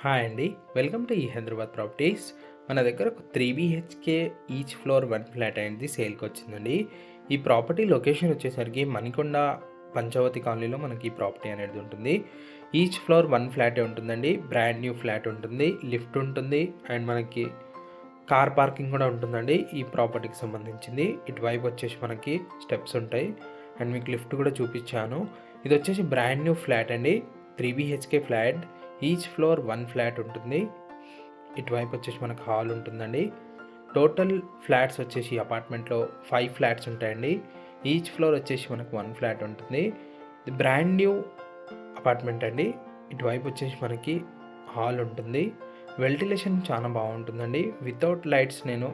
Hi అండి. Welcome to ఈ Hyderabad properties. మన దగ్గర ఒక 3 బీహెచ్కే ఈచ్ ఫ్లోర్ 1 ఫ్లాట్ అనేది సేల్‌కి వచ్చిందండి. ఈ ప్రాపర్టీ లొకేషన్ వచ్చేసరికి మణికొండ పంచవతి కాలనీలో మనకి ఈ ప్రాపర్టీ అనేది ఉంటుంది. ఈచ్ ఫ్లోర్ 1 ఫ్లాటే ఉంటుందండి. బ్రాండ్ న్యూ ఫ్లాట్ ఉంటుంది. లిఫ్ట్ ఉంటుంది అండ్ మనకి కార్ పార్కింగ్ కూడా ఉంటుందండి. ఈ ప్రాపర్టీకి సంబంధించింది. ఇటువైపు వచ్చేసి మనకి స్టెప్స్ ఉంటాయి అండ్ మీకు లిఫ్ట్ కూడా చూపించాను. ఇది వచ్చేసి బ్రాండ్ న్యూ ఫ్లాట్ అండి. 3 BHK flat. Each floor 1 flat ఉంటుంది. ఇటువైపు వచ్చేసి మనకు హాల్ ఉంటుందండి. టోటల్ ఫ్లాట్స్ వచ్చేసి అపార్ట్మెంట్లో 5 ఫ్లాట్స్ ఉంటాయండి. ఈచ్ ఫ్లోర్ వచ్చేసి మనకు 1 ఫ్లాట్ ఉంటుంది. ఇది బ్రాండ్ న్యూ అపార్ట్మెంట్ అండి. ఇటువైపు వచ్చేసి మనకి హాల్ ఉంటుంది. వెంటిలేషన్ చాలా బాగుంటుందండి. వితౌట్ లైట్స్ నేను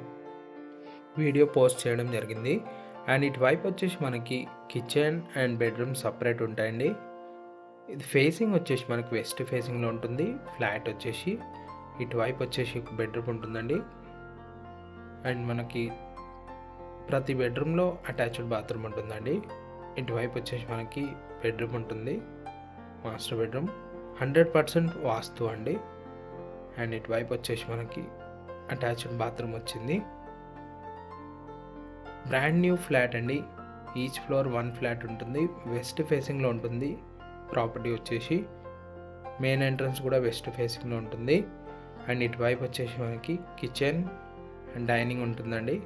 వీడియో పోస్ట్ చేయడం జరిగింది. అండ్ ఇటువైపు వచ్చేసి మనకి కిచెన్ అండ్ బెడ్రూమ్ సపరేట్ ఉంటాయండి. ఇది ఫేసింగ్ వచ్చేసి మనకి వెస్ట్ ఫేసింగ్లో ఉంటుంది. ఫ్లాట్ వచ్చేసి ఇటువైపు వచ్చేసి ఒక బెడ్రూమ్ ఉంటుందండి. అండ్ మనకి ప్రతి బెడ్రూమ్లో అటాచ్డ్ బాత్రూమ్ ఉంటుందండి. ఇటువైపు వచ్చేసి మనకి బెడ్రూమ్ ఉంటుంది, మాస్టర్ బెడ్రూమ్. 100% వాస్తు అండి. అండ్ ఇటువైపు వచ్చేసి మనకి అటాచ్డ్ బాత్రూమ్ వచ్చింది. బ్రాండ్ న్యూ ఫ్లాట్ అండి. ఈచ్ ఫ్లోర్ 1 ఫ్లాట్ ఉంటుంది. వెస్ట్ ఫేసింగ్లో ఉంటుంది. ప్రాపర్టీ వచ్చేసి మెయిన్ ఎంట్రన్స్ కూడా వెస్ట్ ఫేసింగ్లో ఉంటుంది. అండ్ ఇటువైపు వచ్చేసి మనకి కిచెన్ అండ్ డైనింగ్ ఉంటుందండి.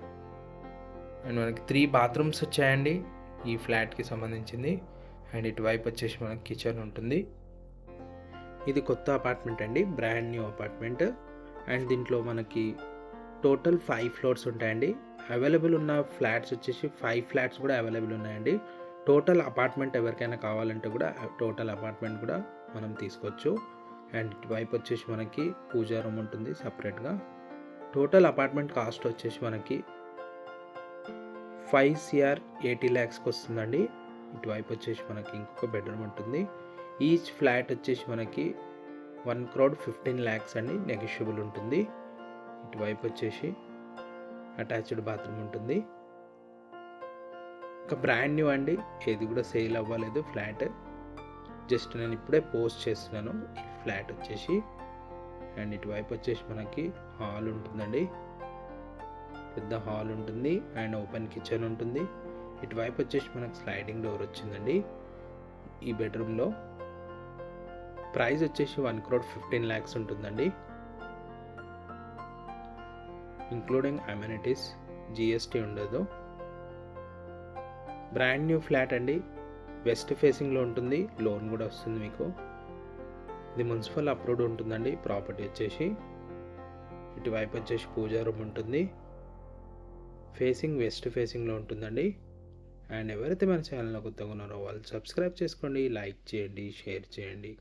అండ్ మనకి 3 బాత్రూమ్స్ వచ్చాయండి ఈ ఫ్లాట్కి సంబంధించింది. అండ్ ఇటువైపు వచ్చేసి మనకి కిచెన్ ఉంటుంది. ఇది కొత్త అపార్ట్మెంట్ అండి, బ్రాండ్ న్యూ అపార్ట్మెంట్. అండ్ దీంట్లో మనకి టోటల్ 5 ఫ్లోర్స్ ఉంటాయండి. అవైలబుల్ ఉన్న ఫ్లాట్స్ వచ్చేసి 5 ఫ్లాట్స్ కూడా అవైలబుల్ ఉన్నాయండి. టోటల్ అపార్ట్మెంట్ ఎవరికైనా కావాలంటే కూడా టోటల్ అపార్ట్మెంట్ కూడా మనం తీసుకోవచ్చు. అండ్ ఇటువైపు వచ్చేసి మనకి పూజా రూమ్ ఉంటుంది సపరేట్గా. టోటల్ అపార్ట్మెంట్ కాస్ట్ వచ్చేసి మనకి 5 CR 80 lakhsకి వస్తుందండి. ఇటువైపు వచ్చేసి మనకి ఇంకొక బెడ్రూమ్ ఉంటుంది. ఈచ్ ఫ్లాట్ వచ్చేసి మనకి 1 crore 15 lakhs అండి, నెగోషియబుల్ ఉంటుంది. ఇటువైపు వచ్చేసి అటాచ్డ్ బాత్రూమ్ ఉంటుంది. ఒక బ్రాండ్ న్యూ అండి, ఏది కూడా సేల్ అవ్వలేదు ఫ్లాట్. జస్ట్ నేను ఇప్పుడే పోస్ట్ చేస్తున్నాను ఈ ఫ్లాట్ వచ్చేసి. అండ్ ఇటువైపు వచ్చేసి మనకి హాల్ ఉంటుందండి, పెద్ద హాల్ ఉంటుంది అండ్ ఓపెన్ కిచెన్ ఉంటుంది. ఇటువైపు వచ్చేసి మనకి స్లైడింగ్ డోర్ వచ్చిందండి. ఈ బెడ్రూమ్లో ప్రైస్ వచ్చేసి 1 crore 15 lakhs ఉంటుందండి, ఇంక్లూడింగ్ అమ్యూనిటీస్. GST ఉండదు. బ్రాండ్ న్యూ ఫ్లాట్ అండి, వెస్ట్ ఫేసింగ్లో ఉంటుంది. లోన్ కూడా వస్తుంది మీకు. ఇది మున్సిపల్ అప్రూవ్డ్ ఉంటుందండి ప్రాపర్టీ వచ్చేసి. ఇటువైపు వచ్చేసి పూజా రూమ్ ఉంటుంది. ఫేసింగ్ వెస్ట్ ఫేసింగ్లో ఉంటుందండి. అండ్ ఎవరైతే మన ఛానల్లో కొత్తగా ఉన్నారో వాళ్ళు సబ్స్క్రైబ్ చేసుకోండి, లైక్ చేయండి, షేర్ చేయండి.